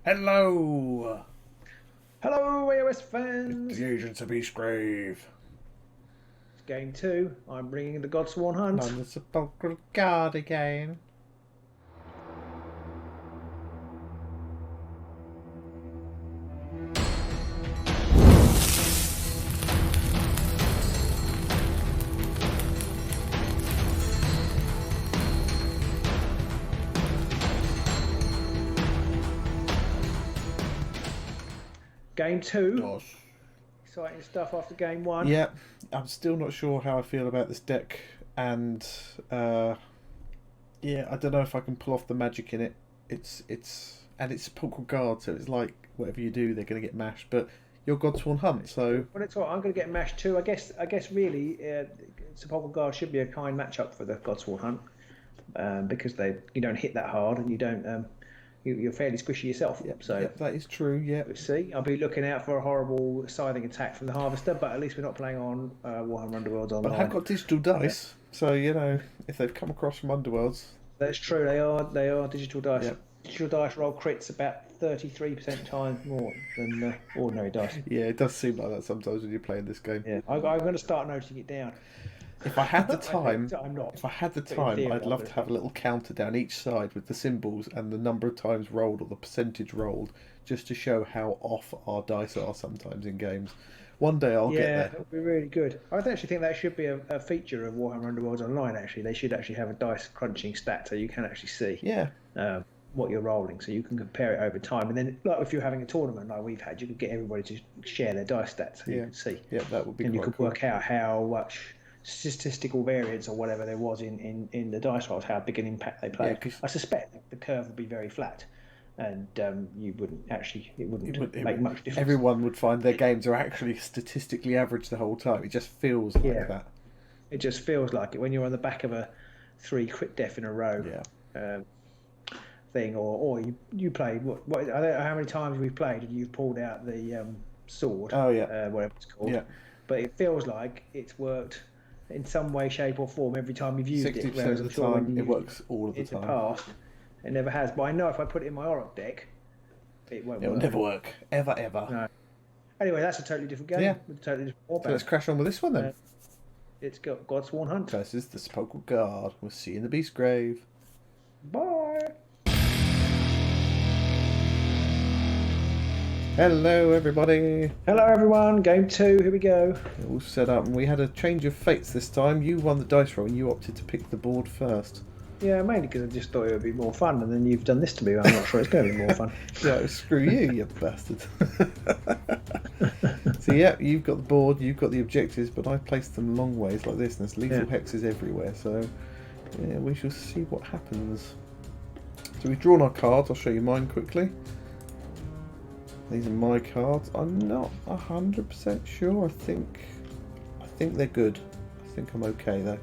Hello! Hello, AOS It's fans! the agents of Beastgrave. It's game 2. I'm bringing the Godsworn And hunt. I'm the Sepulchral Guard again. Game 2. Gosh. Exciting stuff after game 1. Yeah, I'm still not sure how I feel about this deck, and yeah, I don't know if I can pull off the magic in it. It's Sepulchral Guard, so it's like whatever you do, they're going to get mashed. But you're Godsworn Hunt, so Well, it's all right. I'm going to get mashed too. I guess really, Sepulchral Guard should be a kind matchup for the Godsworn hunt because you don't hit that hard and you don't. You're fairly squishy yourself. So that is true. Yeah, we'll see. I'll be looking out for a horrible scything attack from the Harvester, but at least we're not playing on Warhammer Underworlds online. but I have got digital dice, so you know if they've come across from Underworlds. That's true. They are digital dice. Yep. Digital dice roll crits about 33% times more than ordinary dice. Yeah, it does seem like that sometimes when you're playing this game. Yeah, I'm going to start noting it down. If I had the time, I'm not. if I had the But in time, theory, I'd I love would. to have a little counter down each side with the symbols and the number of times rolled or the percentage rolled, just to show how off our dice are sometimes in games. One day I'll get Yeah, there. that would be really good. I actually think that should be a feature of Warhammer Underworlds Online. Actually, they should actually have a dice crunching stat so you can actually see Yeah, what you're rolling, so you can compare it over time. And then, like if you're having a tournament like we've had, you could get everybody to share their dice stats so you can see. yeah, that would be And you quite could cool. work out how much statistical variance or whatever there was in the dice rolls, how big an impact they played. 'Cause I suspect the curve would be very flat, and it wouldn't make much difference. everyone would find their games are actually statistically average the whole time. It just feels like Yeah. that. It just feels like it when you're on the back of a 3 crit death in a row. Yeah. Thing, or you played what I don't know how many times we've played and you've pulled out the sword. Oh, yeah. Whatever it's called. Yeah. But it feels like it's worked in some way, shape, or form every time you've used it. 60% Whereas of I'm the sure when time, you it works all of the in the time. past, it never has. But I know if I put it in my Rawk deck, it won't It'll work. never work. Ever, ever. No. Anyway, that's a totally different game. Yeah. With a totally different So let's warband. crash on with this one then. It's got Godsworn Hunt. Versus the Sepulchral Guard. We'll see you in the Beastgrave. Bye. Hello, everybody. Hello everyone. Game 2. Here we go. All set up, and we had a change of fates this time. You won the dice roll, and you opted to pick the board first. Yeah, mainly because I just thought it would be more fun, and then you've done this to me. I'm not sure it's going to be more fun. Yeah, screw you, you bastard. So yeah, you've got the board, you've got the objectives, but I placed them long ways like this, and there's lethal hexes everywhere. So yeah, we shall see what happens. So we've drawn our cards. I'll show you mine quickly. These are my cards. I'm not 100% sure. I think they're good. I think I'm okay though.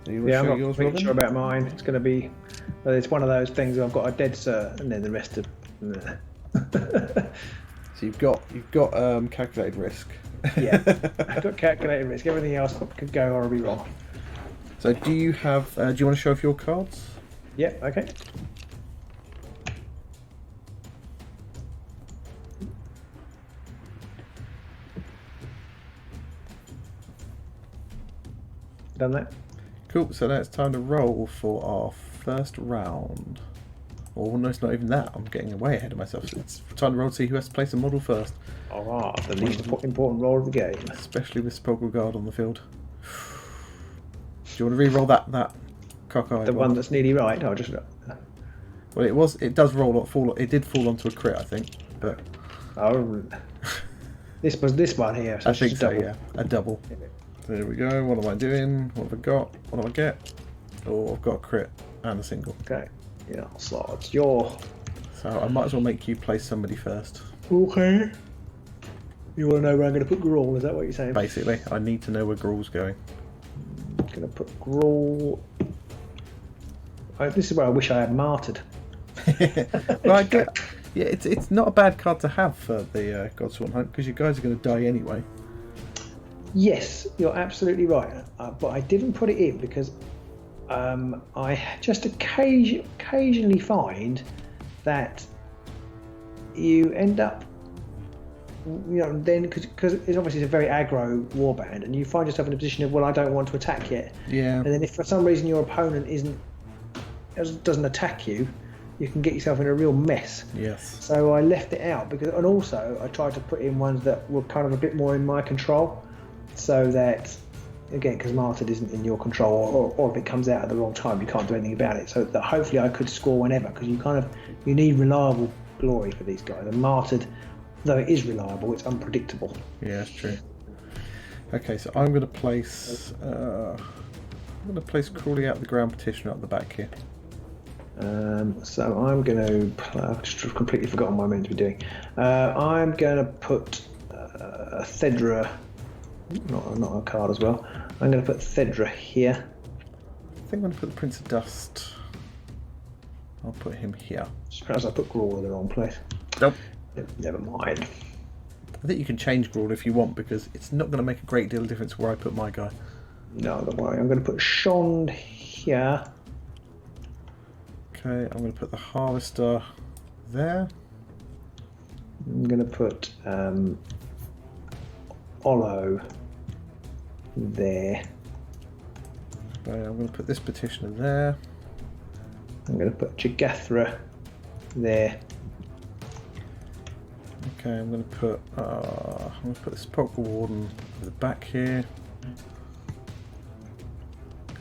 Are you Yeah, I'm show not yours, really Robin? sure about mine. It's going to be. Well, it's one of those things where I've got a dead cert, and then the rest of. So you've got calculated risk. Yeah, I've got calculated risk. Everything else could go horribly wrong. So do you have? Do you want to show off your cards? Yeah. Okay. Done that. Cool. So now it's time to roll for our first round. Or no, it's not even that. I'm getting way ahead of myself. So it's time to roll to see who has to place a model first. All right. The least important role of the game. Especially with Sepulchral Guard on the field. Do you want to re-roll that cockeyed The one that's nearly right. I'll just. Well, it does fall. It did fall onto a crit, I think. But Oh. This was this one here. So I it's just think so. double. Yeah, a double. There we go. What am I doing? What have I got? What do I get? Oh, I've got a crit and a single. Okay. Yeah. So it's your. So I might as well make you place somebody first. Okay. You want to know where I'm going to put Grawl? Is that what you're saying? Basically, I need to know where Gruul's going. I'm going to put Grawl. This is where I wish I had martyred. Well, I get. Yeah, it's not a bad card to have for the Godsworn Hunt because you guys are going to die anyway. Yes, you're absolutely right. But I didn't put it in because I just occasionally find that you end up, then because it's obviously a very aggro warband, and you find yourself in a position of, well, I don't want to attack yet. Yeah. And then if for some reason your opponent doesn't attack you, you can get yourself in a real mess. Yes. So I left it out and also I tried to put in ones that were kind of a bit more in my control, so that, again, because Martyred isn't in your control, or if it comes out at the wrong time, you can't do anything about it. So that hopefully I could score whenever, because you need reliable glory for these guys. And Martyred, though it is reliable, it's unpredictable. Yeah, that's true. Okay, so I'm going to place Crawley out the ground petitioner at the back here. So I'm going to. I've just completely forgotten what I'm meant to be doing. I'm going to put Thedra, not a card as well. I'm going to put Thedra here. I think I'm going to put the Prince of Dust. I'll put him here. Suppose I put Grawl in the wrong place. Nope. Never mind. I think you can change Grawl if you want, because it's not going to make a great deal of difference where I put my guy. No, don't worry. I'm going to put Shond here. Okay, I'm going to put the Harvester there. I'm going to put Olo there. Okay, I'm going to put this petitioner there. I'm going to put Jagathra there. Okay, I'm going to put the Sepulchral Warden at the back here.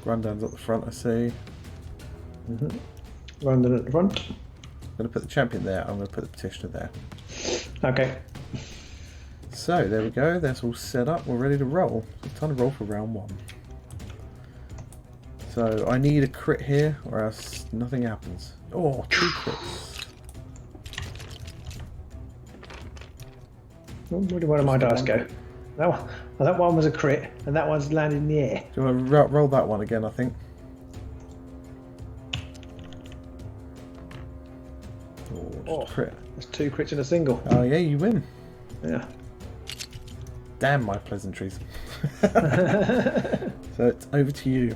Grandad's at the front, I see. London at the front. I'm going to put the champion there. I'm going to put the petitioner there. Okay. So there we go. That's all set up. We're ready to roll. It's time to roll for round 1. So I need a crit here, or else nothing happens. Oh, 2 crits. Where do one of my dice go? That one was a crit, and that one's landed in the air. Do you want to roll that one again, I think? Oh, crit. That's 2 crits in a single. Oh yeah, you win. Yeah. Damn my pleasantries. So it's over to you.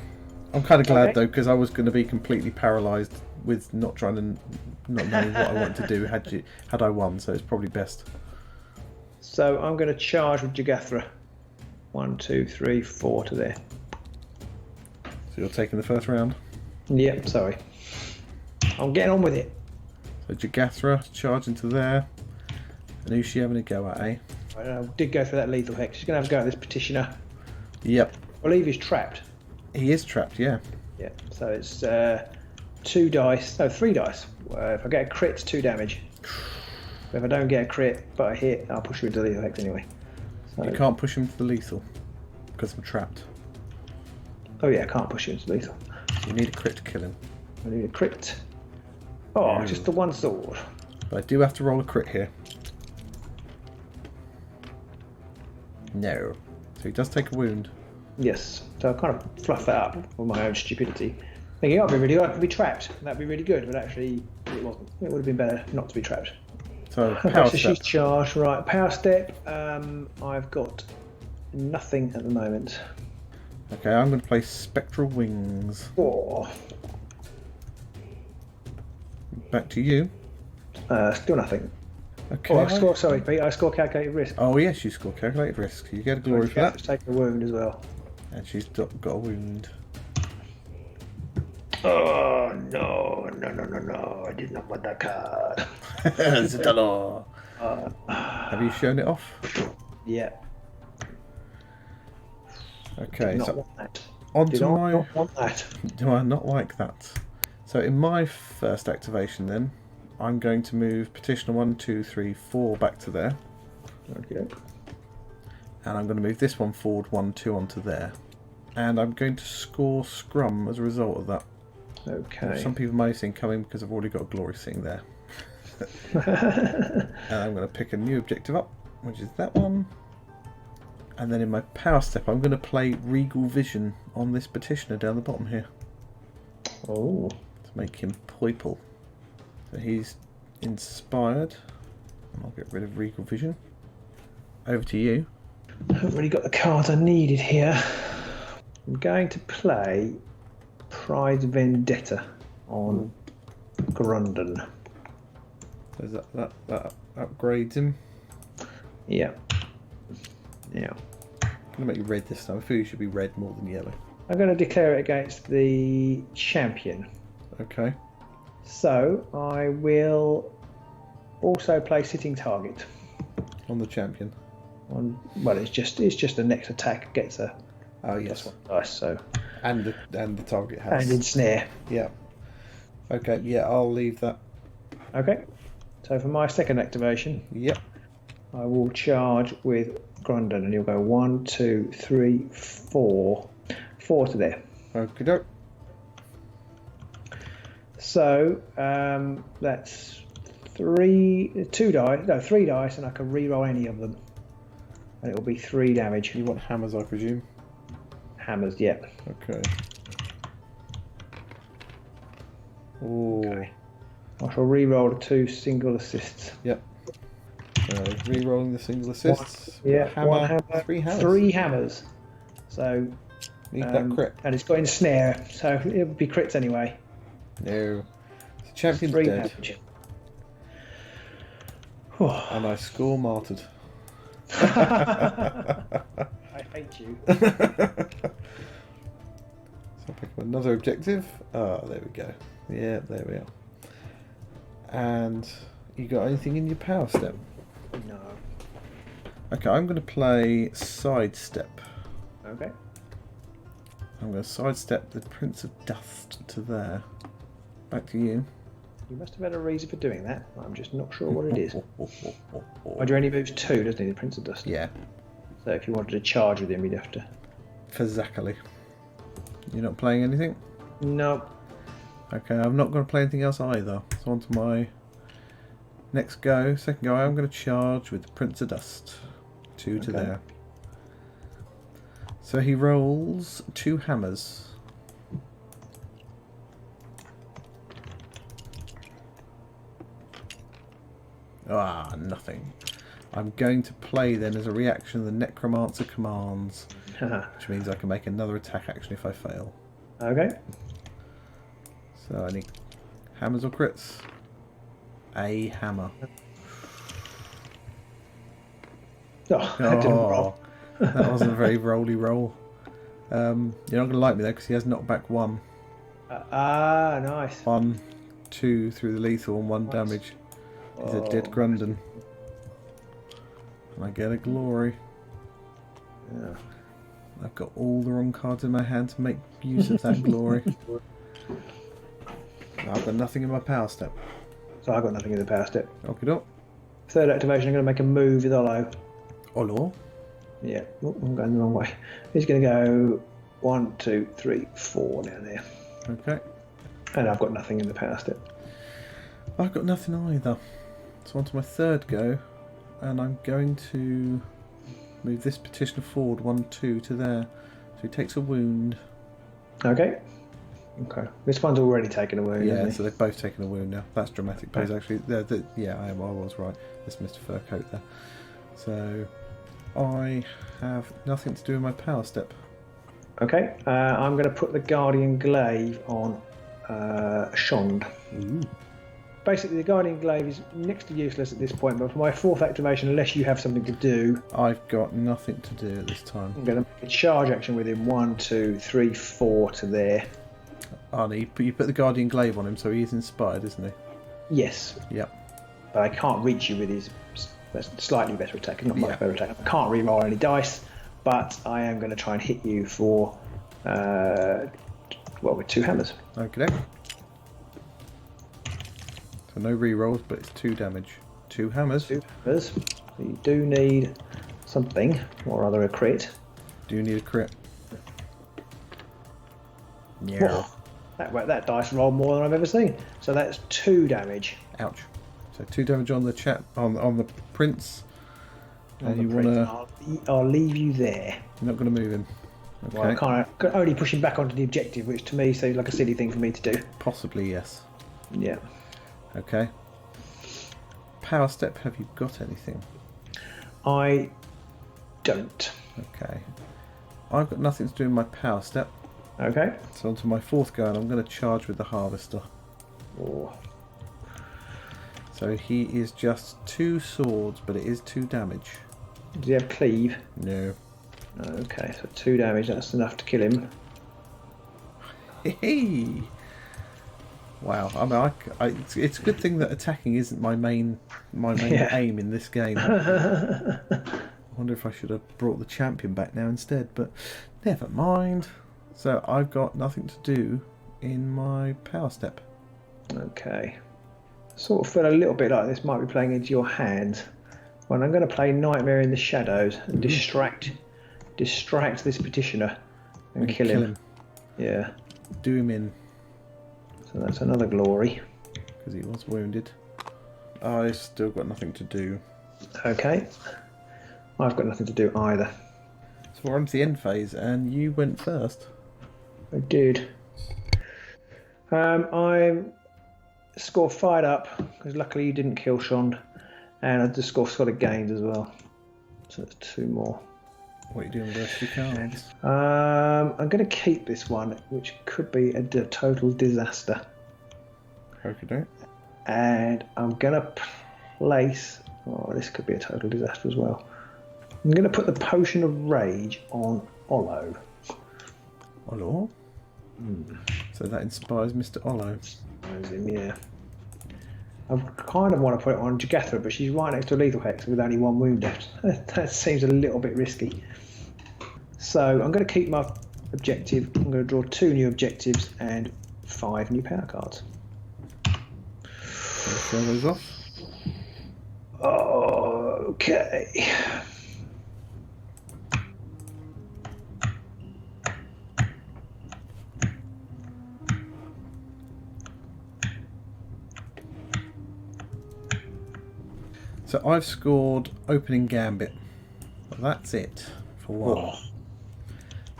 I'm kind of glad though, because I was going to be completely paralysed with not knowing what I want to do had I won. So it's probably best. So I'm going to charge with Jagathra. 1, 2, 3, 4 to there. So you're taking the first round. Yep. Sorry. I'm getting on with it. So Jagathra charge into there. And who's she having a go at, eh? I did go for that lethal hex. She's going to have a go at this petitioner. Yep. I believe he's trapped. He is trapped, yeah. Yeah. So it's 2 dice. No, 3 dice. If I get a crit, it's 2 damage. If I don't get a crit but I hit, I'll push you into the lethal hex anyway. So, You can't push him to the lethal because I'm trapped. oh yeah, I can't push you into lethal. You need a crit to kill him. I need a crit. Oh, just the 1 sword. But I do have to roll a crit here. No. So he does take a wound. Yes. So I kind of fluff that up with my own stupidity. Thinking, I'd be really good. I could be trapped. That'd be really good, but actually, it wasn't. It would have been better not to be trapped. So Okay, power so step. she's charged. Right, power step. I've got nothing at the moment. Okay, I'm going to play Spectral Wings. Oh, Back to you. still nothing. Okay. Oh, sorry, Pete. I score calculated risk. Oh yes, you score calculated risk. You get a glory for that. Take a wound as well. And she's got a wound. Oh no! I did not want that card. Zidalo. Have you shown it off? Yeah. Okay, Did not so want that. on Did to I my. not want that? Do I not like that? So in my first activation, then I'm going to move Petitioner 1, 2, 3, 4 back to there, Okay. and I'm going to move this one forward 1, 2 onto there, and I'm going to score Scrum as a result of that. Okay. Some people may see coming because I've already got a glory sitting there. And I'm going to pick a new objective up, which is that one. And then in my power step, I'm going to play Regal Vision on this petitioner down the bottom here Oh. to make him purple. So he's inspired. And I'll get rid of Regal Vision. Over to you. I haven't really got the cards I needed here. I'm going to play Pride Vendetta on Grundon. So that upgrades him. Yeah. Yeah. I'm gonna make you red this time. I feel you should be red more than yellow. I'm going to declare it against the champion. Okay. So I will also play sitting target On the champion. Well, it's just the next attack gets a. Oh yes. One dice. So. And the target has. And ensnare. Yeah. Okay. Yeah, I'll leave that. Okay. So for my second activation. Yep. I will charge with Grundon, and you'll go 1, 2, 3, 4. 4 to there. Okie doke. So that's 3 dice, and I can re-roll any of them, and it will be 3 damage. You want hammers, I presume? Hammers, yeah. Okay. Ooh. Okay. I shall re-roll the 2 single assists. Yep. So re-rolling the single assists. One hammer, 3 hammers. 3 hammers. So need that crit. and it's got ensnare, so it would be crits anyway. No. The champion's 3 dead. damage. And I score martyred. I hate you. So I'll pick up another objective. Oh, there we go. Yeah, there we are. And you got anything in your power step? No. Okay, I'm going to play sidestep. Okay. I'm going to sidestep the Prince of Dust to there. Back to you. You must have had a reason for doing that. I'm just not sure what it is. Roger only moves 2, doesn't he, the Prince of Dust? Yeah. So if you wanted to charge with him, you'd have to... Exactly. You're not playing anything? No. Okay, I'm not going to play anything else either. So on to my next go. Second go, I'm going to charge with the Prince of Dust. 2 to there. So he rolls 2 hammers. Ah, nothing. I'm going to play then as a reaction the Necromancer commands, which means I can make another attack action if I fail. Okay. So I need hammers or crits? A hammer. Oh, that didn't roll. That wasn't a very rolly roll. You're not going to like me though because he has knockback 1. Nice. 1, 2 through the lethal and 1 damage. He's a dead Grundon. And I get a glory. Yeah. I've got all the wrong cards in my hand to make use of that glory. I've got nothing in my power step. So I've got nothing in the power step. Okie doke. Third activation, I'm going to make a move with Olo. Olo? Yeah, I'm going the wrong way. He's going to go 1, 2, 3, 4 down there. Okay. And I've got nothing in the power step. I've got nothing either. So on to my third go. And I'm going to move this petitioner forward 1, 2 to there. So he takes a wound. Okay. Okay. This one's already taken a wound. Yeah, hasn't he? so they've both taken a wound now. That's dramatic plays actually. Yeah, I was right. This Mr. Furcoat there. So I have nothing to do with my power step. Okay. I'm going to put the Guardian Glaive on Shond. Ooh. Basically, the Guardian Glaive is next to useless at this point, but for my fourth activation, unless you have something to do, I've got nothing to do at this time. I'm going to make a charge action with him. 1, 2, 3, 4 to there. Arnie, you put the Guardian Glaive on him, so he is inspired, isn't he? Yes. Yep. But I can't reach you with his slightly better attack, not much better attack. I can't re-roll any dice, but I am going to try and hit you for, with 2 hammers. Okay. So no re-rolls, but it's 2 damage. 2 hammers. 2 hammers. So you do need something, or rather a crit. Do you need a crit? Yeah. That dice rolled more than I've ever seen. So that's 2 damage. Ouch. So 2 damage on the on the prince. And you want to... I'll leave you there. You're not going to move him. Okay. Well, I can only push him back onto the objective, which to me seems like a silly thing for me to do. Possibly, yes. Yeah. Okay. Power step, have you got anything? I don't. Okay. I've got nothing to do with my power step. Okay. So onto my fourth go, and I'm going to charge with the harvester. Oh. So he is just 2 swords, but it is 2 damage. Does he have cleave? No. Okay, so 2 damage. That's enough to kill him. Hey. Wow. I mean, it's a good thing that attacking isn't my main aim in this game. I wonder if I should have brought the champion back now instead, but never mind. So I've got nothing to do in my power step. Okay. Sort of feel a little bit like this might be playing into your hand. Well, I'm going to play Nightmare in the Shadows and distract this petitioner and kill him. Yeah. Do him in. So that's another glory. Because he was wounded. I still got nothing to do. Okay. I've got nothing to do either. So we're on to the end phase, and you went first. I did. I score 5 up because luckily you didn't kill Shond, and I just score sort of gained as well. So that's 2 more. What are you doing with those 2 cards? I'm going to keep this one, which could be a total disaster. Okay. And I'm going to place... Oh, this could be a total disaster as well. I'm going to put the Potion of Rage on Ollo. Ollo? So that inspires Mr. Ollo. Yeah. I kind of want to put it on Jagathra, but she's right next to a lethal hex with only 1 wound left. That seems a little bit risky. So I'm going to keep my objective. I'm going to draw 2 new objectives and 5 new power cards. Show those off. Okay. So I've scored opening gambit. That's it for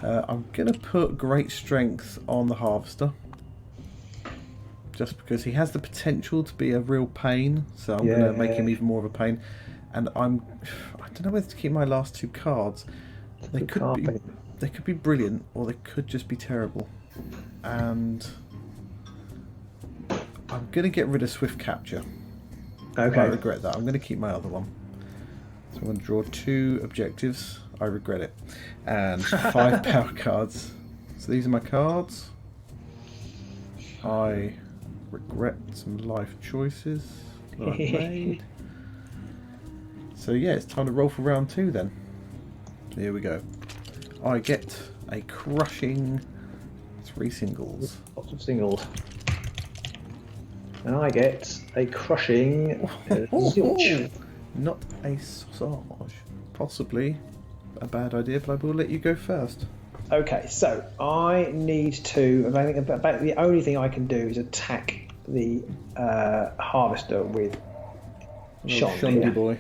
1. I'm going to put great strength on the harvester. Just because he has the potential to be a real pain. So I'm going to make him even more of a pain. And I don't know whether to keep my last 2 cards. They could be brilliant, or they could just be terrible. And I'm going to get rid of Swift Capture. Okay. I regret that. I'm going to keep my other one. So I'm going to draw 2 objectives. I regret it. And 5 power cards. So these are my cards. I regret some life choices that I've made. So yeah, it's time to roll for round 2 then. Here we go. I get a crushing 3 singles. Lots of singles. And I get a crushing zilch. Not a sausage. Possibly a bad idea, but I will let you go first. Okay, so I need to. I think about the only thing I can do is attack the harvester with Shondy boy.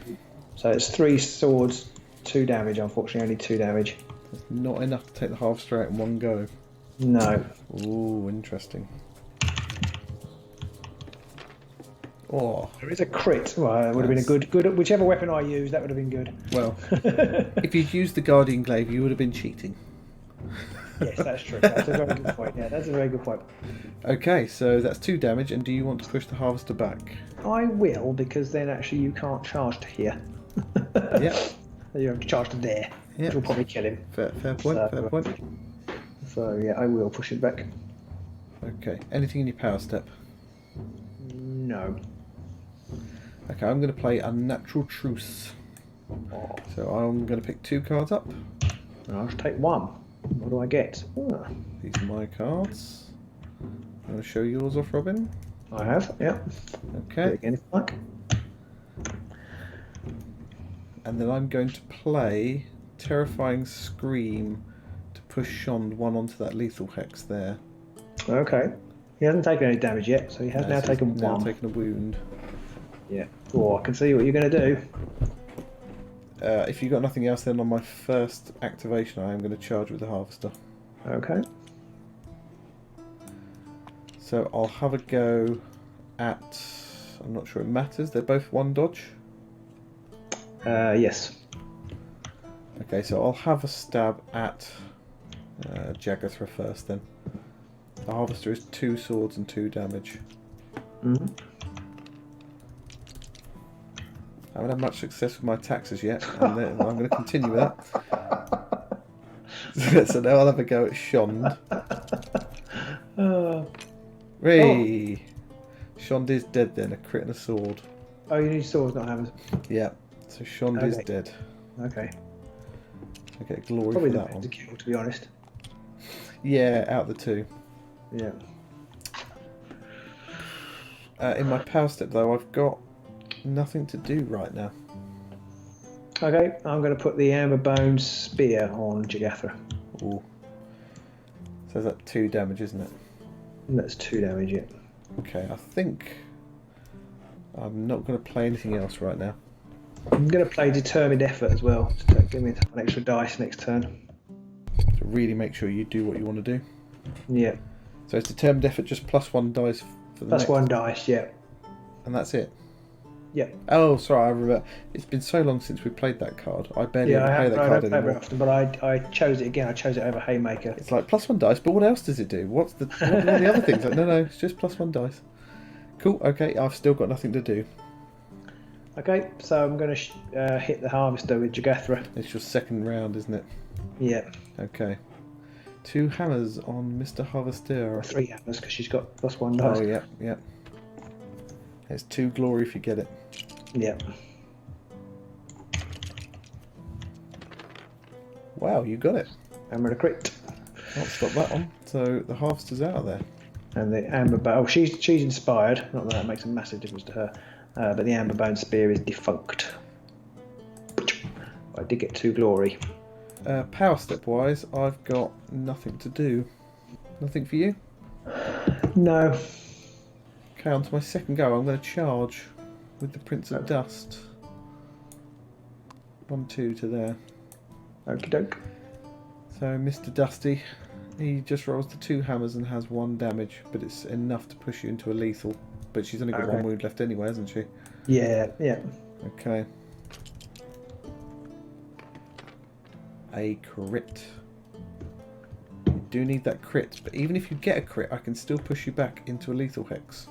So it's 3 swords, 2 damage. Unfortunately, only 2 damage. That's not enough to take the harvester out in one go. No. Ooh, interesting. Oh, There is a crit. Well, it would have been a good. Whichever weapon I used, that would have been good. well, if you'd used the Guardian Glaive, you would have been cheating. Yes, that's true. That's a very good point. Yeah, that's a very good point. Okay, so that's 2 damage, and do you want to push the harvester back? I will, because then actually you can't charge to here. Yeah. You have to charge to there, which will probably kill him. Fair point, fair point. So yeah, I will push it back. Okay, anything in your power step? No. Okay, I'm going to play Unnatural Truce. So I'm going to pick 2 cards up. I'll just take 1. What do I get? These are my cards. I'm going to show yours off, Robin. I have, yeah. Okay. Again, if you like. And then I'm going to play Terrifying Scream to push Shond 1 onto that lethal hex there. Okay. He hasn't taken any damage yet, so he has now taken 1. Now taken a wound. Yeah. Oh, I can see what you're going to do. If you've got nothing else, then on my first activation, I am going to charge with the harvester. Okay. So I'll have a go at... I'm not sure it matters. They're both 1 dodge. Yes. Okay, so I'll have a stab at Jagathra first then. The harvester is 2 swords and 2 damage. Mm-hmm. I haven't had much success with my taxes yet, and I'm going to continue with that. So now I'll have a go at Shond. Hey! Shond is dead then, a crit and a sword. Oh, you need swords, not hammers. Yeah, so Shond is dead. Okay. I get glory Probably for the that best one. to kill, to be honest. Yeah, out of the two. Yeah. In my power step though, I've got nothing to do right now. Okay, I'm going to put the amber bone spear on Jagathra. Ooh. So that's 2 damage, isn't it? And that's 2 damage, yeah. Okay, I think I'm not going to play anything else right now. I'm going to play determined effort as well to give me an extra dice next turn. To really make sure you do what you want to do. Yeah. So it's determined effort, just +1 dice for the next. +1 dice, yeah. And that's it. Yeah. Oh, sorry, I remember. It's been so long since we played that card. I barely ever play that card I don't play anymore. very often, but I chose it again. I chose it over Haymaker. It's like +1 dice, but what else does it do? What are the other things? Like, no, it's just +1 dice. Cool. Okay, I've still got nothing to do. Okay, so I'm going to hit the Harvester with Jagathra. It's your second round, isn't it? Yeah. Okay. 2 hammers on Mr. Harvester. Or 3 hammers because she's got +1 dice. Oh, yeah, yeah. It's 2 glory if you get it. Yeah. Wow, you got it. Hammer and a crit. Can't stop that one. So the Harvester's out of there. And the amber bone. Oh, she's inspired. Not that makes a massive difference to her. But the amber bone spear is defunct. I did get 2 glory. Power step wise, I've got nothing to do. Nothing for you? No. Okay, on to my second go. I'm going to charge with the Prince of Dust. 1-2 to there. Okie doke. So Mr. Dusty, he just rolls the 2 hammers and has 1 damage, but it's enough to push you into a lethal. But she's only got 1 wound left anyway, hasn't she? Yeah, yeah. Okay. A crit. You do need that crit, but even if you get a crit, I can still push you back into a lethal hex.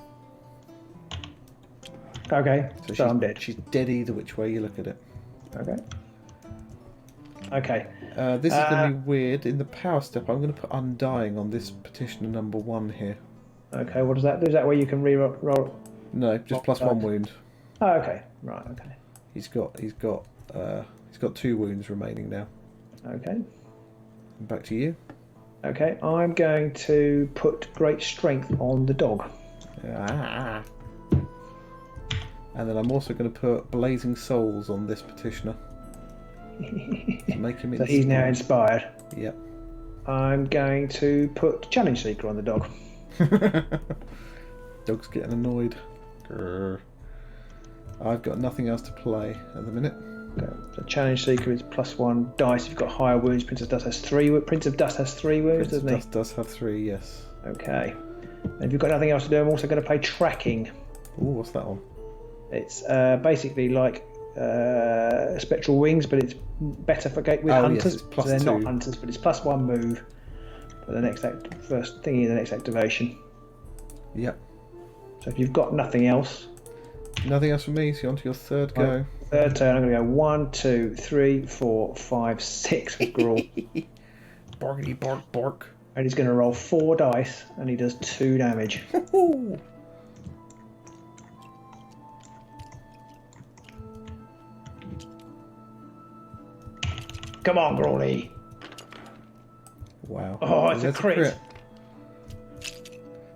Okay, so I'm dead. She's dead either which way you look at it. Okay. Okay. This is going to be weird. In the power step, I'm going to put Undying on this petitioner number 1 here. Okay, what does that do? Is that where you can re-roll? No, just +1 wound. Oh, okay. Right, okay. He's got 2 wounds remaining now. Okay. Back to you. Okay, I'm going to put Great Strength on the dog. Ah. And then I'm also going to put Blazing Souls on this petitioner. To make him So he's now inspired. Yep. I'm going to put Challenge Seeker on the dog. Dog's getting annoyed. Grr. I've got nothing else to play at the minute. Okay. So Challenge Seeker is +1 dice. You've got higher wounds. Prince of Dust has 3. Prince of Dust has 3 wounds, doesn't he? Dust does have 3, yes. Okay. And if you've got nothing else to do, I'm also going to play Tracking. Ooh, what's that one? It's basically like Spectral Wings, but it's better for with hunters. Yes, it's so they're not +2. hunters, but it's +1 move for the next first thingy in the next activation. Yep. So if you've got nothing else, Nothing else from me, so you're on to your third go. third turn, I'm going to go 1, 2, 3, 4, 5, 6 with Gruul. Barky bark bark. And he's going to roll 4 dice, and he does 2 damage. Come on, Gruul. Wow. Oh, it's a There's crit.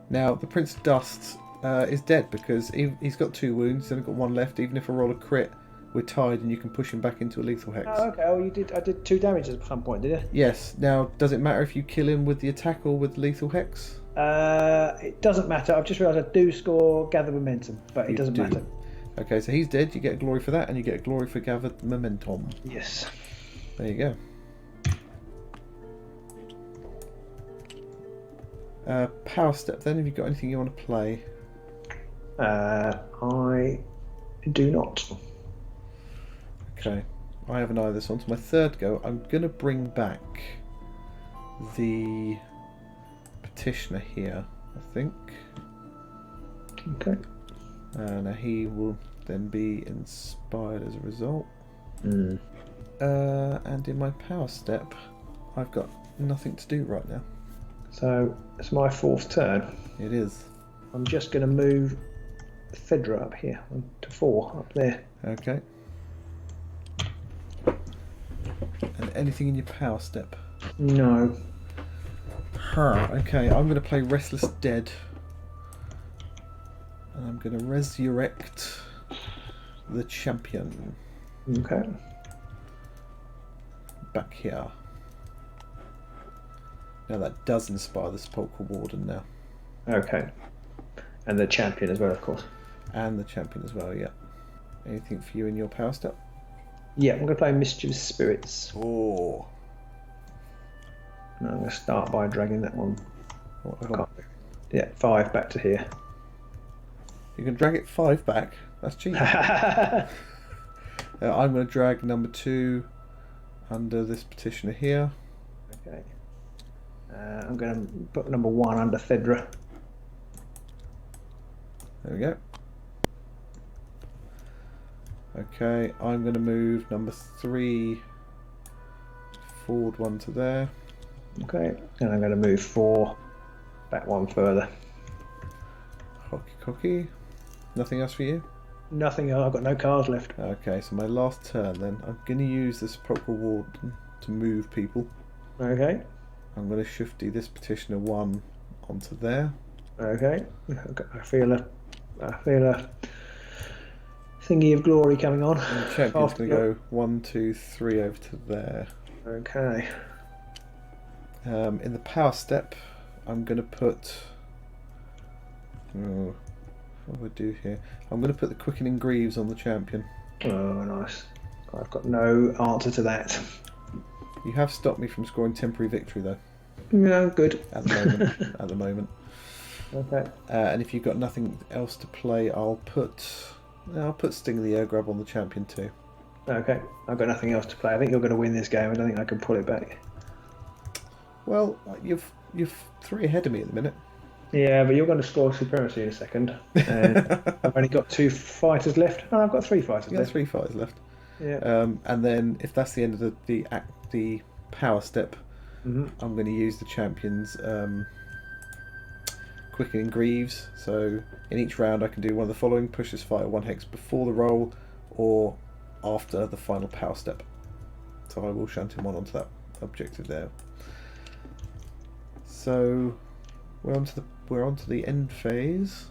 Now, the Prince of Dust is dead because he's got 2 wounds, he's only got 1 left. Even if I roll a crit, we're tied and you can push him back into a lethal hex. Oh, okay. Oh, I did 2 damage at some point, did I? Yes. Now, does it matter if you kill him with the attack or with lethal hex? It doesn't matter. I've just realised I do score Gather Momentum, but it doesn't matter. Okay, so he's dead. You get a glory for that, and you get a glory for Gathered Momentum. Yes. There you go. Power Step then, have you got anything you want to play? I do not. Okay, I haven't either, so on to my third go. I'm going to bring back the petitioner here, I think. Okay. Now he will then be inspired as a result. Mm. And in my power step, I've got nothing to do right now. So it's my 4th turn. It is. I'm just going to move Fedra up here to 4 up there. Okay. And anything in your power step? No. Okay, I'm going to play Restless Dead. And I'm going to resurrect the champion. Okay. Back here. Now that does inspire the Sepulchral Warden now. Okay. And the champion as well, of course. And the champion as well, yeah. Anything for you in your power step? Yeah, I'm going to play Mischievous Spirits. Oh. And I'm going to start by dragging that one. What, I can't. Yeah, 5 back to here. You can drag it 5 back. That's cheap. I'm going to drag number 2 under this petitioner here. Okay. I'm going to put number 1 under Fedra. There we go. Okay, I'm going to move number 3 forward 1 to there. Okay. And I'm going to move 4 back 1 further. Hockey cocky. Nothing else for you? Nothing. I've got no cards left. Okay, so my last turn then. I'm going to use the Sepulchral Warden to move people. Okay. I'm going to shifty this petitioner 1 onto there. Okay. I feel a thingy of glory coming on. And the champion's going to go 1, 2, 3 over to there. Okay. In the power step, I'm going to put. Oh, what do I do here? I'm going to put the Quickening Greaves on the champion. Oh, nice. I've got no answer to that. You have stopped me from scoring temporary victory though. No, good. At the moment. At the moment. Okay. And if you've got nothing else to play, I'll put Sting of the Air Grab on the champion too. Okay. I've got nothing else to play. I think you're going to win this game. I don't think I can pull it back. Well, you're 3 ahead of me at the minute. Yeah, but you're going to score supremacy in a second. And I've only got 2 fighters left. Oh, I've got 3 fighters left. 3 fighters left. Yeah. And then if that's the end of the power step, Mm-hmm. I'm going to use the champion's Quickening Greaves. So in each round I can do one of the following: push this fighter 1 hex before the roll or after the final power step. So I will shunt him 1 onto that objective there. So we're on to the end phase,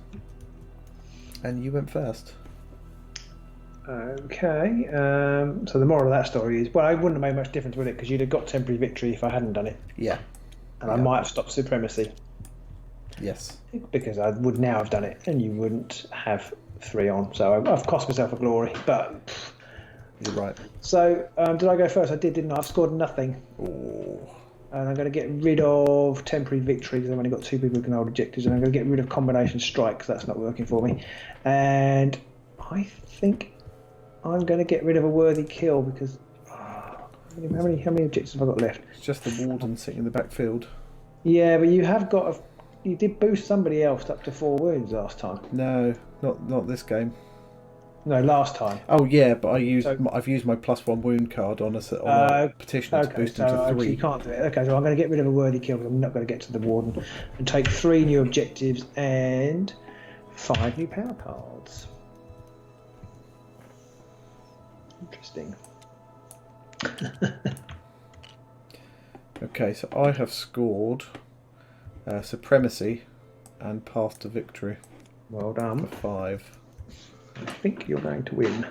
and you went first. Okay. So the moral of that story is, well, I wouldn't have made much difference with it because you'd have got temporary victory if I hadn't done it. Yeah. And I might have stopped supremacy. Yes. Because I would now have done it, and you wouldn't have 3 on. So I've cost myself a glory, but. You're right. So did I go first? I did, didn't I? I've scored nothing. Oh. And I'm going to get rid of temporary victory because I've only got 2 people who can hold objectives, and I'm going to get rid of combination strike because that's not working for me. And I think I'm going to get rid of a worthy kill because how many objectives have I got left? It's just the warden sitting in the backfield. Yeah, but you have got you did boost somebody else up to 4 wounds last time. No, not this game. No, last time. Oh yeah, but I've used my +1 wound card on a petitioner to boost him to 3. You can't do it. Okay, so I'm going to get rid of a worthy kill because I'm not going to get to the warden, and take 3 new objectives and 5 new power cards. Interesting. Okay, so I have scored supremacy and path to victory. Well done. For 5. I think you're going to win.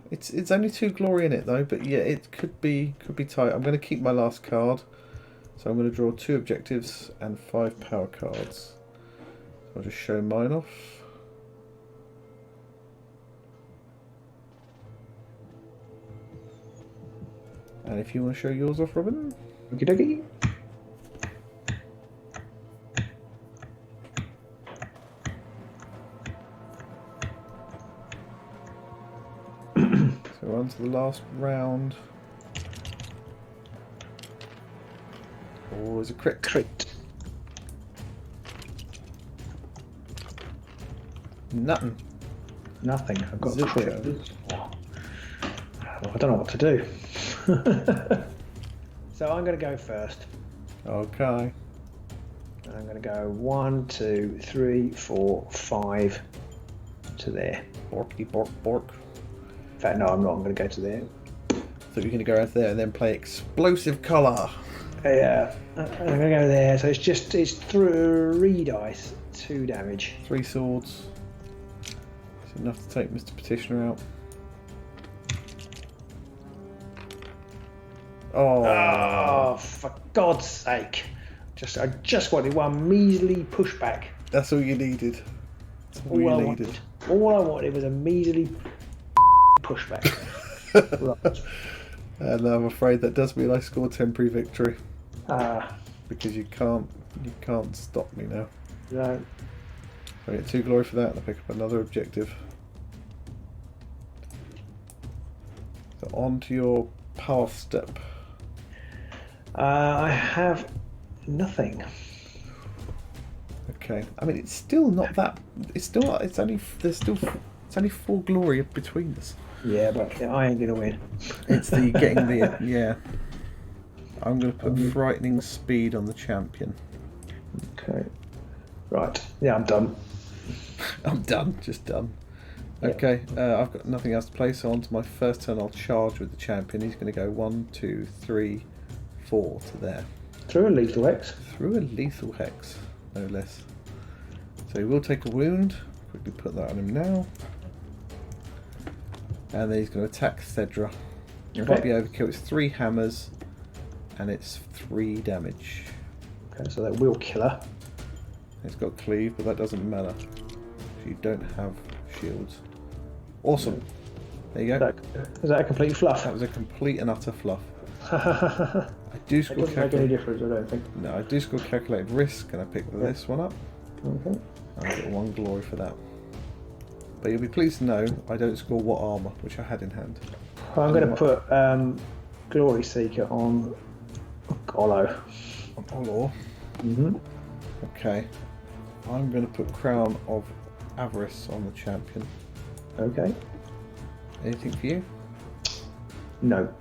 It's only 2 glory in it though, but yeah, it could be tight. I'm going to keep my last card, so I'm going to draw 2 objectives and 5 power cards. So I'll just show mine off. And if you want to show yours off, Robin. Okie dokie. So we're on to the last round. Oh, there's a crit. Crit. Nothing. Nothing. I've got Zip crit. code. I don't know what to do. So I'm going to go first. Okay. I'm going to go 1, 2, 3, 4, 5 to there. Borky bork bork. In fact, no, I'm not. I'm going to go to there. So you're going to go out there and then play explosive colour. Yeah, I'm going to go there. So it's 3 dice, 2 damage. 3 swords. It's enough to take Mr. Petitioner out. Oh, for God's sake! I just wanted one measly pushback. That's all you needed. That's all you needed. All I wanted was a measly pushback. Right. And I'm afraid that does mean I score temporary victory. Ah. Because you can't stop me now. No. I get 2 glory for that and I pick up another objective. So on to your path step. I have nothing. Okay. I mean, it's still not that. It's only 4 glory between us. Yeah, but I ain't gonna win. It's the getting the yeah. I'm gonna put frightening speed on the champion. Okay. Right. Yeah, I'm done. I'm done. Just done. Okay. I've got nothing else to play, so on to my first turn. I'll charge with the champion. He's going to go 1, 2, 3, 4 to there. Through a lethal X. Through a lethal hex, no less. So he will take a wound. Quickly put that on him now. And then he's going to attack Thedra. It might be overkill. It's 3 hammers, and it's 3 damage. Okay, so that will kill her. It's got cleave, but that doesn't matter. You don't have shields. Awesome. There you go. Is that a complete fluff? That was a complete and utter fluff. I do score doesn't make any difference, I don't think. No, I do score calculated risk, and I pick this one up. Okay. I get 1 glory for that. But you'll be pleased to know I don't score what armour, which I had in hand. Well, I'm going to put Glory Seeker on Olo. On Olor. Mm-hmm. Okay. I'm going to put Crown of Avarice on the champion. Okay. Anything for you? No.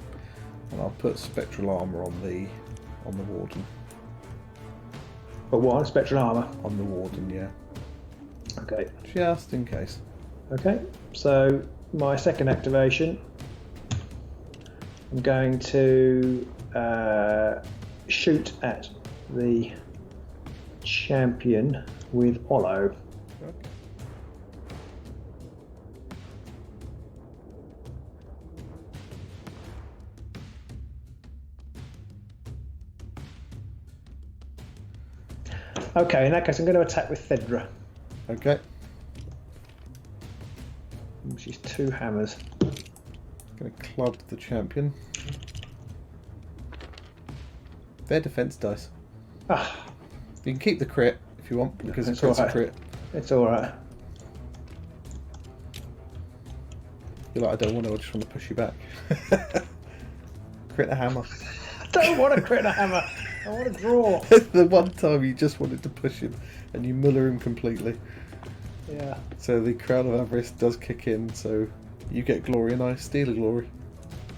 And I'll put Spectral Armour on the Warden. But what? Spectral Armour? On the Warden, yeah. Okay. Just in case. Okay. So my second activation, I'm going to shoot at the champion with Olo. Okay, in that case I'm going to attack with Thedra. Okay. She's 2 hammers. Going to club the champion. Their defense dice. Ah, You can keep the crit if you want, because It's it's a alright. crit. it's alright. You're like, I don't want to, I just want to push you back. Crit a hammer. I don't want to crit a hammer. I want to draw. The one time you just wanted to push him and you muller him completely. Yeah. So the Crown of Avarice does kick in, so you get glory and I steal a glory.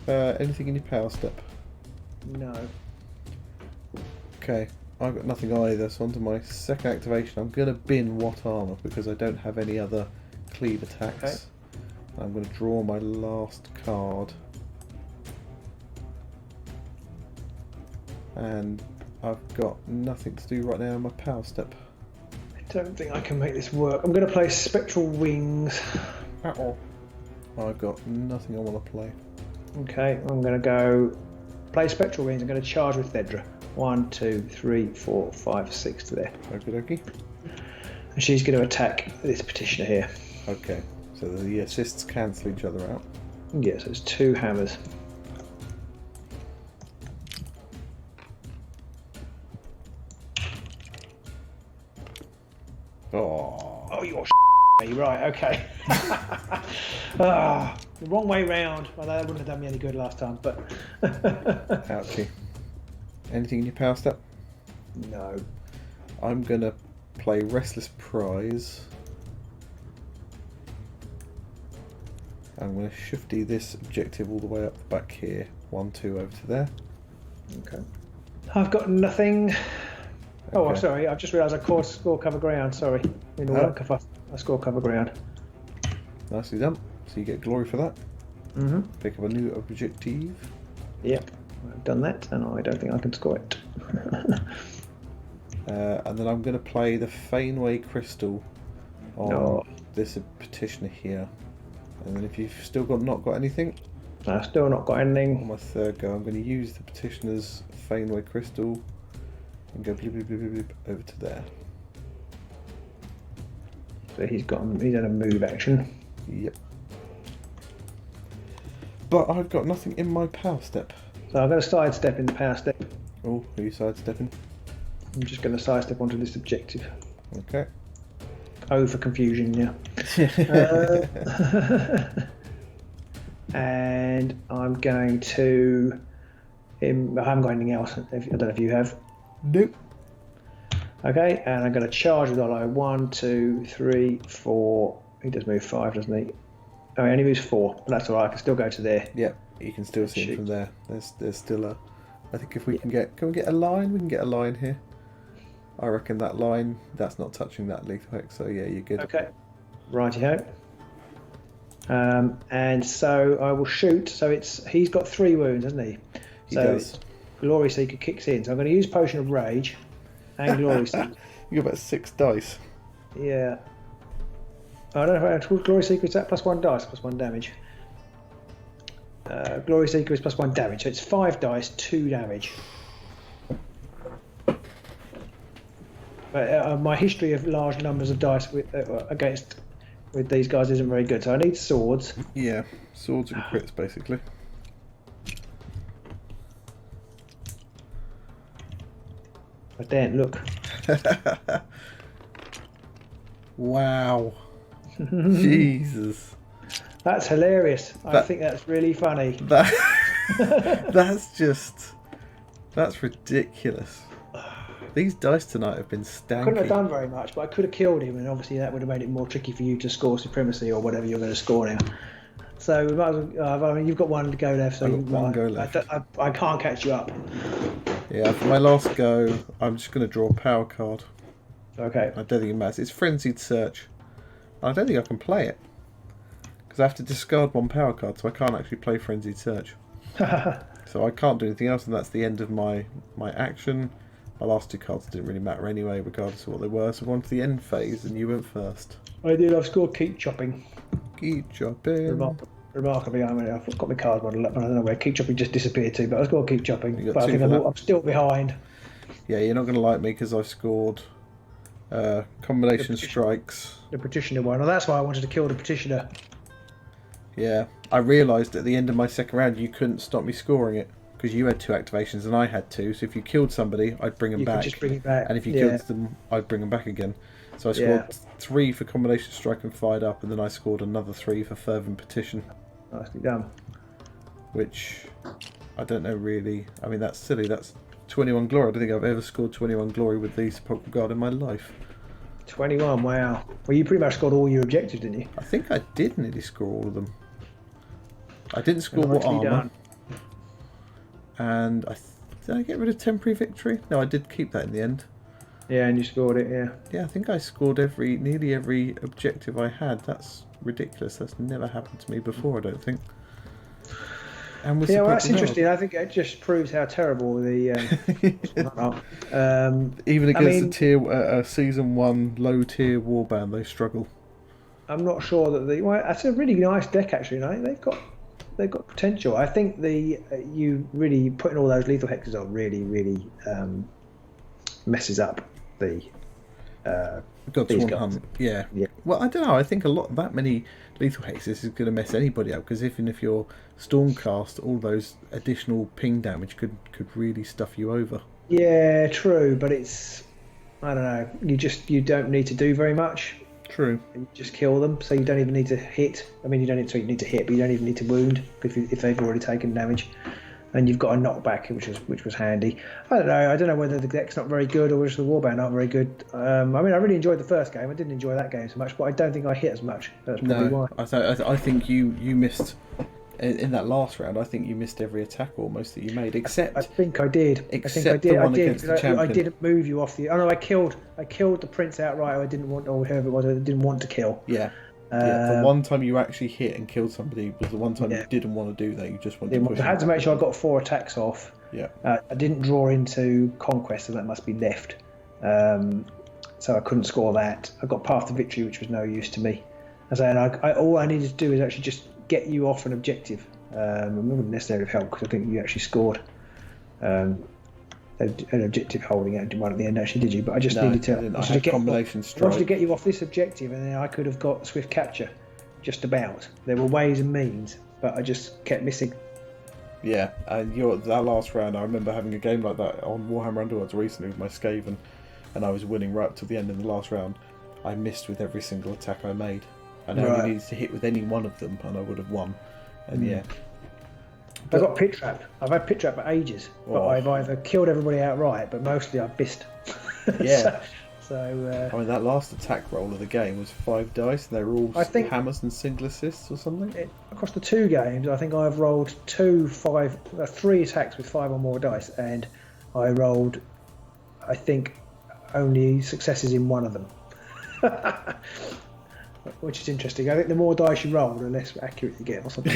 Anything in your power step? No. Okay, I've got nothing either, so on to my second activation. I'm going to bin What Armour because I don't have any other cleave attacks. Okay. I'm going to draw my last card. And I've got nothing to do right now in my power step. I don't think I can make this work. I'm going to play Spectral Wings. At all. I've got nothing I want to play. Okay, I'm going to go play Spectral Wings. I'm going to charge with Thedra. 1, 2, 3, 4, 5, 6 to there. Okie dokie. And she's going to attack this petitioner here. Okay, so the assists cancel each other out. Yeah, so it's 2 hammers. Oh, you're me. Right, okay. The wrong way round. Well, that wouldn't have done me any good last time, but... ouchie. Anything in your power step? No. I'm going to play Restless Prize. I'm going to shifty this objective all the way up the back here. 1, 2 over to there. Okay. I've got nothing. Oh, Okay. sorry. I've just realised I score cover ground. Sorry. In all that cover, I score cover ground. Nicely done. So you get glory for that. Mm-hmm. Pick up a new objective. Yep. I've done that, and I don't think I can score it. And then I'm going to play the Fenway Crystal on this petitioner here. And then if you've still not got anything, I've still not got anything. on my third go, I'm going to use the petitioner's Fenway Crystal and go bleep, bleep, bleep, bleep, bleep, over to there. So he's had a move action. Yep. But I've got nothing in my power step. So I'm going to sidestep in the power step. Oh, are you sidestepping? I'm just going to sidestep onto this objective. Okay. Oh, for confusion, yeah. And I'm going to. I haven't got anything else. I don't know if you have. Nope. Okay, and I'm going to charge with Olo. 1, 2, 3, 4. He does move 5, doesn't he? Oh, he only moves 4, but that's all right. I can still go to there. Yep, you can still see it from there. There's still a. I think if we can get a line? We can get a line here. I reckon that line, that's not touching that lethal hex, so yeah, you're good. Okay, righty-ho. And so I will shoot. So he's got 3 wounds, hasn't he? He does. Glory Seeker kicks in. So I'm going to use Potion of Rage and Glory Seeker. You got about 6 dice. Yeah. I don't know if Glory Seeker is that +1 dice, +1 damage. Glory Seeker is +1 damage, so it's 5 dice, 2 damage. But my history of large numbers of dice with these guys isn't very good, so I need swords. Yeah, swords and crits basically. But then look. Wow. Jesus. That's hilarious. I think that's really funny. That's ridiculous. These dice tonight have been stanky. Couldn't have done very much, but I could have killed him, and obviously that would have made it more tricky for you to score supremacy or whatever you're going to score now. So we might as well, I mean, you've got one to go left, so one go left. I can't catch you up. Yeah, for my last go, I'm just going to draw a power card. Okay. I don't think it matters. It's Frenzied Search. I don't think I can play it because I have to discard 1 power card, so I can't actually play Frenzied Search. So I can't do anything else, and that's the end of my action. My last 2 cards didn't really matter anyway, regardless of what they were. So we're on to the end phase, and you went first. I did. I've scored Keep Chopping. Keep chopping. Remarkably, I've got my card model up, and I don't know where Keep Chopping just disappeared to, but I've scored Keep Chopping. You got But I 2 think for that. I'm still behind. Yeah, you're not going to like me because I've scored combination strikes. The Petitioner one. Well, that's why I wanted to kill the Petitioner. Yeah, I realised at the end of my second round you couldn't stop me scoring it because you had 2 activations and I had 2. So if you killed somebody, I'd bring them back. You could just bring it back. And if you killed them, I'd bring them back again. So I scored 3 for combination strike and fired up, and then I scored another 3 for fervent petition. Nicely done. Which I don't know really. I mean, that's silly. That's 21 glory. I don't think I've ever scored 21 glory with the Sepulchral Guard in my life. 21. Wow. Well, you pretty much scored all your objectives, didn't you? I think I did nearly score all of them. I didn't score what armor. Done. And did I get rid of temporary victory? No, I did keep that in the end. Yeah, and you scored it. Yeah. Yeah, I think I scored nearly every objective I had. That's ridiculous. That's never happened to me before, I don't think. And Yeah, well, that's interesting. I think it just proves how terrible the even against a season 1 low tier warband, they struggle. I'm not sure that that's a really nice deck actually. You know? They've got potential. I think you really putting all those lethal hexes on really messes up the Godsworn hunt. Yeah. Well, I don't know. I think that many lethal hexes is going to mess anybody up because even if you're Stormcast, all those additional ping damage could really stuff you over. Yeah, true. But I don't know. You don't need to do very much. True. You just kill them, so you don't even need to hit. I mean, you need to hit, but you don't even need to wound if they've already taken damage. and you've got a knockback, which was handy. I don't know whether the deck's not very good or whether the warband aren't very good. I mean, I really enjoyed the first game. I didn't enjoy that game so much, but I don't think I hit as much. That's probably why. I think you missed in that last round. I think you missed every attack almost that you made, except I think I did. Except the one against the champion. I didn't move you off the. Oh no, I killed the prince outright. I didn't want, or whoever it was, I didn't want to kill. Yeah. The one time you actually hit and killed somebody was the one time you didn't want to do that. You just wanted to push. I had to make sure I got 4 attacks off. Yeah. I didn't draw into conquest, and that must be left. So I couldn't score that. I got path to victory, which was no use to me. As all I needed to do is actually just get you off an objective. It wouldn't necessarily have helped because I think you actually scored an objective holding out one at the end. Actually, did you? But I just needed to. I wanted to get you off this objective, and then I could have got swift capture. Just about. There were ways and means, but I just kept missing. Yeah, and that last round, I remember having a game like that on Warhammer Underworlds recently with my Skaven, and I was winning right up to the end in the last round. I missed with every single attack I made. I only needed to hit with any one of them, and I would have won. And I got pit trapped. I've had pit trap for ages, but I've either killed everybody outright, but mostly I've missed. Yeah. so I mean, that last attack roll of the game was 5 dice, and they were all hammers and single assists or something. Across the 2 games, I think I've rolled 3 attacks with 5 or more dice, and I rolled, I think, only successes in one of them. Which is interesting. I think the more dice you roll, the less accurate you get, or something.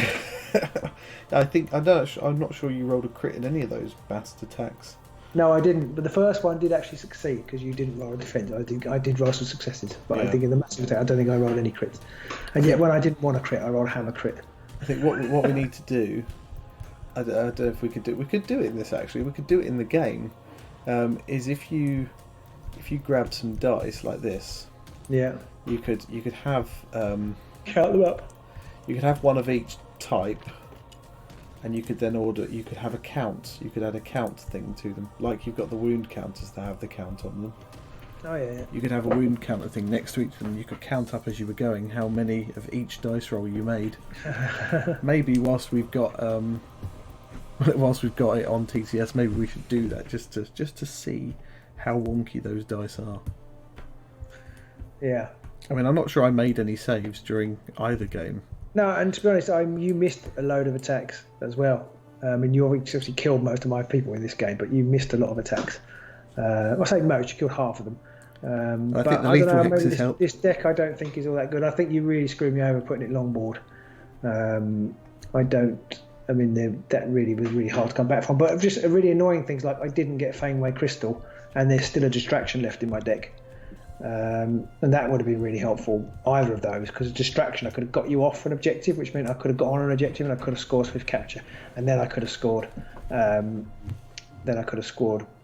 I'm not sure you rolled a crit in any of those bastard attacks. No, I didn't. But the first one did actually succeed because you didn't roll a defense. I did roll some successes, but I think in the massive attack, I don't think I rolled any crits. And yet, when I didn't want a crit, I rolled a hammer crit. I think what we need to do, I don't know if we could do it in this actually. We could do it in the game. Is if you grabbed some dice like this. Yeah. You could have count them up. You could have one of each type, and you could then you could have a count. You could add a count thing to them, like you've got the wound counters that have the count on them. Oh yeah. You could have a wound counter thing next to each of them. You could count up as you were going how many of each dice roll you made. Maybe whilst we've got it on TTS, maybe we should do that just to see how wonky those dice are. Yeah. I mean, I'm not sure I made any saves during either game. No, and to be honest, you missed a load of attacks as well. I mean, you obviously killed most of my people in this game, but you missed a lot of attacks. I say most, you killed half of them. I think the lethal hexes help. This deck I don't think is all that good. I think you really screwed me over putting it longboard. That really was really hard to come back from. But just really annoying things like I didn't get Faneway Crystal, and there's still a distraction left in my deck. And that would have been really helpful, either of those, because a distraction, I could have got you off an objective, which meant I could have got on an objective and I could have scored swift capture, and then I could have scored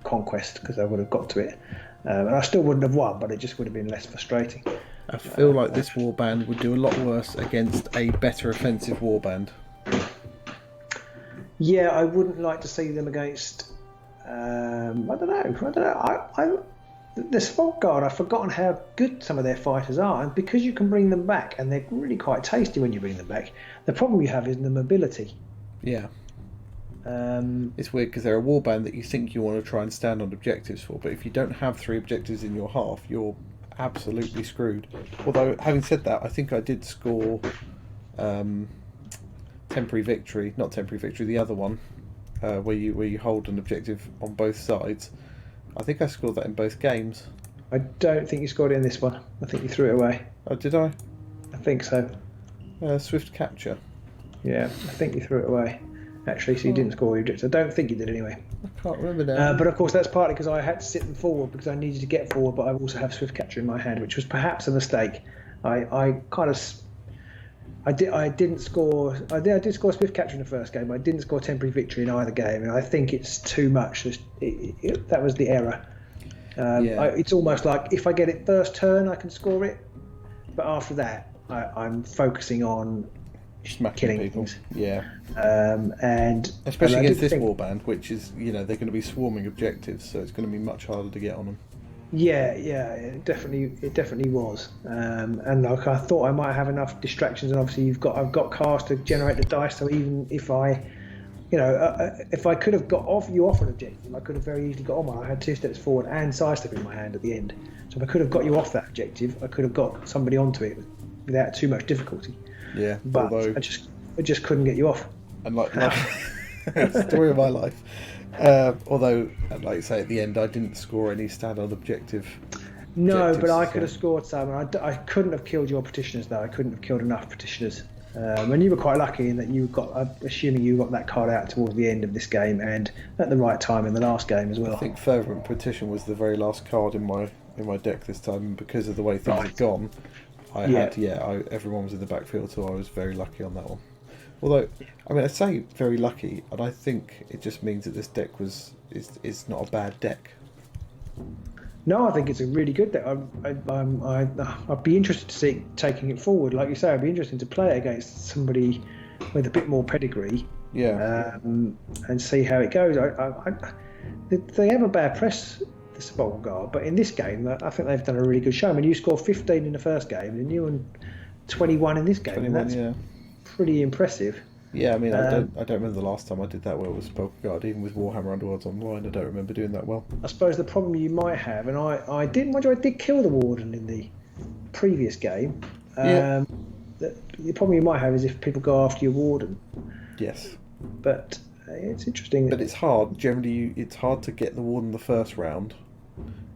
conquest because I would have got to it, and I still wouldn't have won, but it just would have been less frustrating. I feel like this warband would do a lot worse against a better offensive warband. Yeah, I wouldn't like to see them against I don't know. The Spot Guard, I've forgotten how good some of their fighters are, and because you can bring them back, and they're really quite tasty when you bring them back, the problem you have is the mobility. Yeah. It's weird because they're a warband that you think you want to try and stand on objectives for, but if you don't have 3 objectives in your half, you're absolutely screwed. Although, having said that, I think I did score temporary victory, not temporary victory, the other one, where you hold an objective on both sides. I think I scored that in both games. I don't think you scored it in this one. I think you threw it away. Oh, did I? I think so. Swift capture. Yeah, I think you threw it away. Actually, so you didn't score the objectives. I don't think you did anyway. I can't remember now. But of course, that's partly because I had to sit them forward because I needed to get forward, but I also have swift capture in my hand, which was perhaps a mistake. I did score swift capture in the first game. I didn't score temporary victory in either game, and I think it's too much. That was the error. It's almost like if I get it first turn, I can score it, but after that, I'm focusing on killing people. Things. Yeah. And especially against this warband, which is they're going to be swarming objectives, so it's going to be much harder to get on them. Yeah, it definitely was, and like I thought I might have enough distractions, and obviously I've got cast to generate the dice, so even if I if I could have got you off an objective, I could have very easily got on one. I had 2 steps forward and sidestep in my hand at the end. So if I could have got you off that objective, I could have got somebody onto it without too much difficulty. Yeah, but I just couldn't get you off. And like story of my life. Although, like you say, at the end, I didn't score any standard objective. No, but I could have scored some. I couldn't have killed your petitioners, though. I couldn't have killed enough petitioners. And you were quite lucky in that I'm assuming you got that card out towards the end of this game and at the right time in the last game as well. I think Fervent Petition was the very last card in my deck this time, and because of the way things had gone, everyone was in the backfield, so I was very lucky on that one. Although, I mean, I say very lucky, and I think it just means that this deck is not a bad deck. No, I think it's a really good deck. I'd be interested to see taking it forward. Like you say, I'd be interested to play it against somebody with a bit more pedigree. Yeah. And see how it goes. They have a bad press, the Sepulchral Guard, but in this game, I think they've done a really good show. I mean, you scored 15 in the first game, and you won 21 in this game. 21, and that's pretty impressive. Yeah, I mean, I don't remember the last time I did that well with Sepulchral Guard. Even with Warhammer Underworlds Online, I don't remember doing that well. I suppose the problem you might have, and I did kill the Warden in the previous game. The problem you might have is if people go after your Warden. Yes. But it's interesting. But it's hard. Generally, it's hard to get the Warden the first round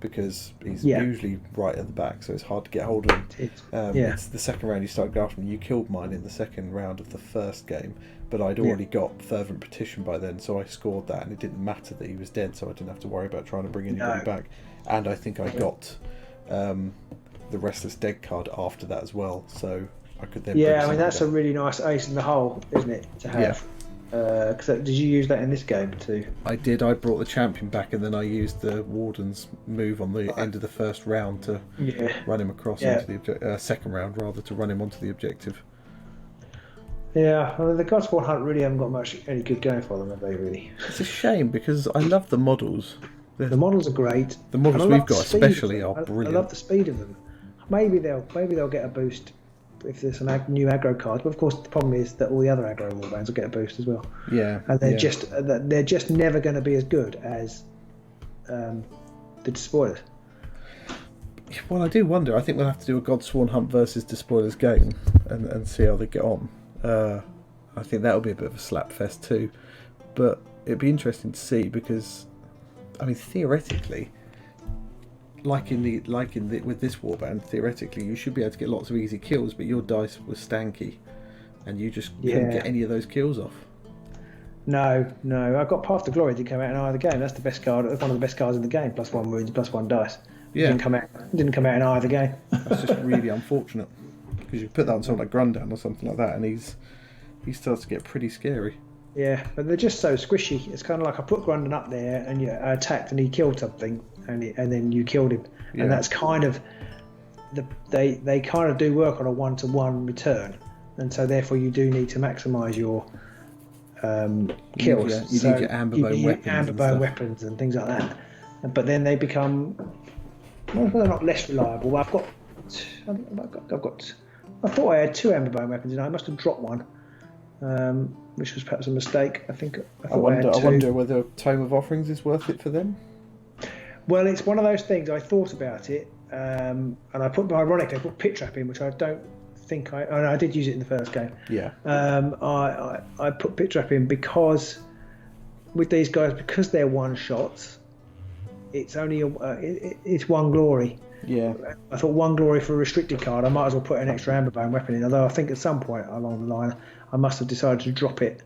because he's usually right at the back, so it's hard to get hold of him. It's the second round you start going after him. You killed mine in the second round of the first game, but I'd already got Fervent Petition by then, so I scored that, and it didn't matter that he was dead, so I didn't have to worry about trying to bring anybody back. And I think I got the Restless Dead card after that as well, so I could then... Yeah, I mean, that's a really nice ace in the hole, isn't it, to have? Yeah. Did you use that in this game too? I did. I brought the champion back, and then I used the Warden's move on the end of the first round to run him across onto the second round, rather, to run him onto the objective. Yeah, well, the Godsworn hunt really haven't got any good going for them, have they? Really? It's a shame because I love the models. The models are great. The models we've got, especially, are brilliant. I love the speed of them. Maybe they'll get a boost if there's some new aggro cards, but of course the problem is that all the other aggro warbands will get a boost as well. Yeah, and they're just never going to be as good as the Despoilers. Well, I do wonder. I think we'll have to do a Godsworn hunt versus Despoilers game and see how they get on. I think that'll be a bit of a slap fest too, but it'd be interesting to see because, I mean, theoretically, with this warband, theoretically you should be able to get lots of easy kills, but your dice was stanky, and you just couldn't get any of those kills off. No, I got Path to Glory. Didn't come out in either game. That's the best card. One of the best cards in the game. +1 wounds, +1 dice. Yeah, didn't come out in either game. That's just really unfortunate because you put that on something like Grundan or something like that, and he starts to get pretty scary. Yeah, but they're just so squishy. It's kind of like I put Grundan up there and I attacked and he killed something, and then you killed him, and that's kind of they kind of do work on a 1-to-1 return, and so therefore you do need to maximise your kills. You need your amberbone weapons and things like that. But then they become they're not less reliable. I thought I had 2 amberbone weapons, and I must have dropped one. Which was perhaps a mistake. I wonder whether Tome of Offerings is worth it for them. Well, it's one of those things. I thought about it, and I put Pit Trap in, which I don't think I did use it in the first game. Yeah. I put Pit Trap in because with these guys, because they're one shots, it's only it's one glory. Yeah. I thought one glory for a restricted card. I might as well put an extra amberbone weapon in. Although I think at some point along the line, I must have decided to drop it.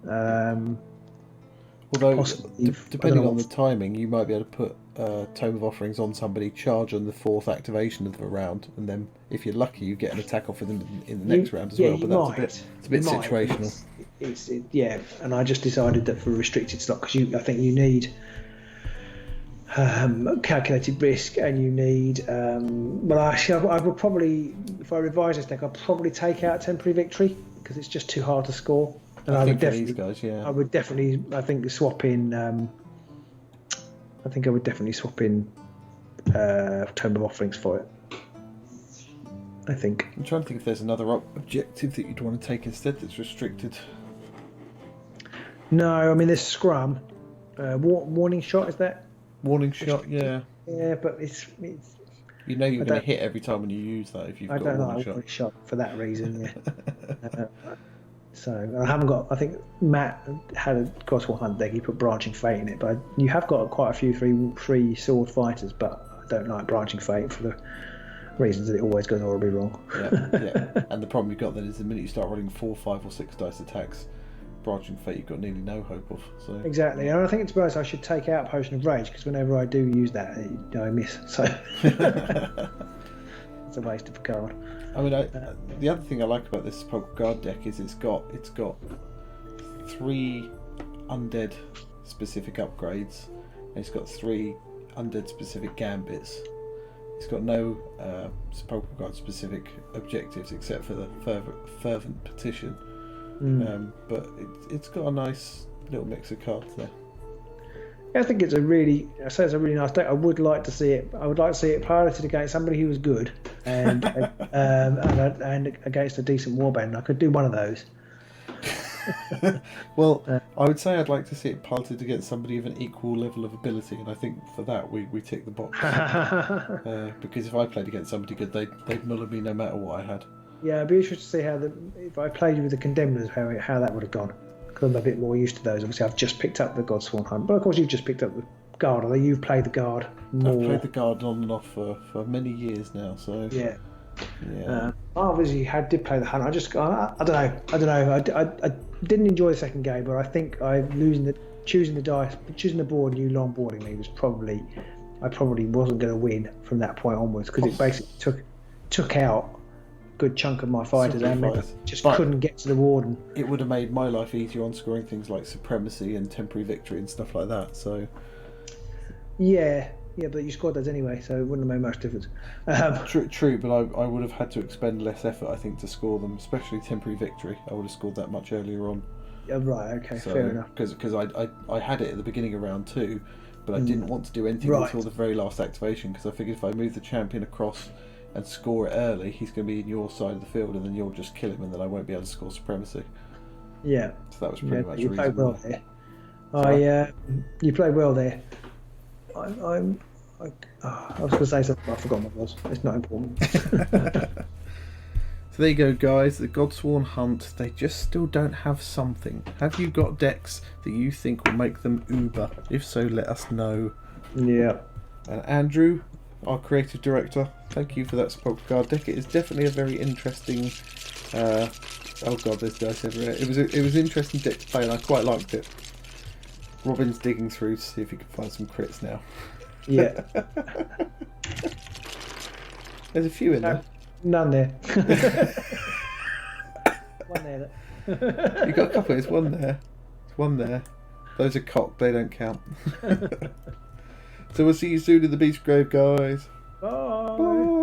Although, depending on the timing, you might be able to put Tome of Offerings on somebody, charge on the 4th activation of the round, and then if you're lucky, you get an attack off with them in the next round as well. But it's a bit situational. It's and I just decided that for restricted stock, because I think you need calculated risk, and you need I would probably, if I revise this deck, I'll probably take out Temporary Victory because it's just too hard to score, and I would definitely swap in Tome of Offerings for it. I think I'm trying to think if there's another objective that you'd want to take instead that's restricted. No, I mean there's scrum. Warning shot, is that? Warning shot, yeah. Yeah, but it's You know you're I going to don't- hit every time when you use that if you've I got don't a like warning a shot. warning shot for that reason. Yeah. So I haven't got. I think Matt had a Godsworn Hunt deck. He put Branching Fate in it, but you have got quite a few three sword fighters. But I don't like Branching Fate for the reasons that it always goes horribly wrong. Yeah. And the problem you've got then is the minute you start rolling 4, 5, or 6 dice attacks, Branching Fate you've got nearly no hope of. So Exactly, and I think it's because I should take out Potion of Rage because whenever I do use that, I miss. So it's a waste of a card. I mean, the other thing I like about this Sepulchral Guard deck is it's got 3 undead specific upgrades, and it's got 3 undead specific gambits. It's got no Sepulchral Guard specific objectives except for the fervent petition, but it's got a nice little mix of cards there. I think it's a really nice deck. I would like to see it. I would like to see it piloted against somebody who was good and and against a decent warband. I could do one of those. Well, I would say I'd like to see it piloted against somebody of an equal level of ability, and I think for that we tick the box. Because if I played against somebody good, they'd muller me no matter what I had. Yeah, I'd be interested to see if I played with the Condemners, how that would have gone. Because I'm a bit more used to those. Obviously, I've just picked up the Godsworn Hunt, but of course you've just picked up the Guard, although you've played the Guard more. I've played the Guard on and off for many years now, so Yeah. yeah. I obviously did play the Hunt. I don't know. I didn't enjoy the second game, but I think choosing the dice, choosing the board, and you longboarding me was probably I probably wasn't going to win from that point onwards because it basically took out a good chunk of my fighters and couldn't get to the Warden. It would have made my life easier on scoring things like Supremacy and Temporary Victory and stuff like that. So yeah, but you scored those anyway, so it wouldn't have made much difference. True, but I would have had to expend less effort, I think, to score them, especially Temporary Victory. I would have scored that much earlier on. Yeah, right, okay, fair enough. Because I had it at the beginning of round 2, but I didn't want to do anything until the very last activation, because I figured if I move the champion across and score it early, he's going to be in your side of the field, and then you'll just kill him, and then I won't be able to score Supremacy. Yeah. So that was pretty much the you reason. Played well there. You played well there. I was going to say something, I forgot what it was. It's not important. So there you go, guys. The Godsworn Hunt, they just still don't have something. Have you got decks that you think will make them uber? If so, let us know. Yeah. And Andrew, our creative director, thank you for that Sepulchral Guard deck. It is definitely a very interesting. Oh god, there's dice everywhere. It was interesting deck to play, and I quite liked it. Robin's digging through to see if he can find some crits now. Yeah. There's a few in there. None there. One there. You got a couple. There's one there. There's one there. Those are cocked. They don't count. So we'll see you soon in the Beastgrave, guys. Bye. Bye.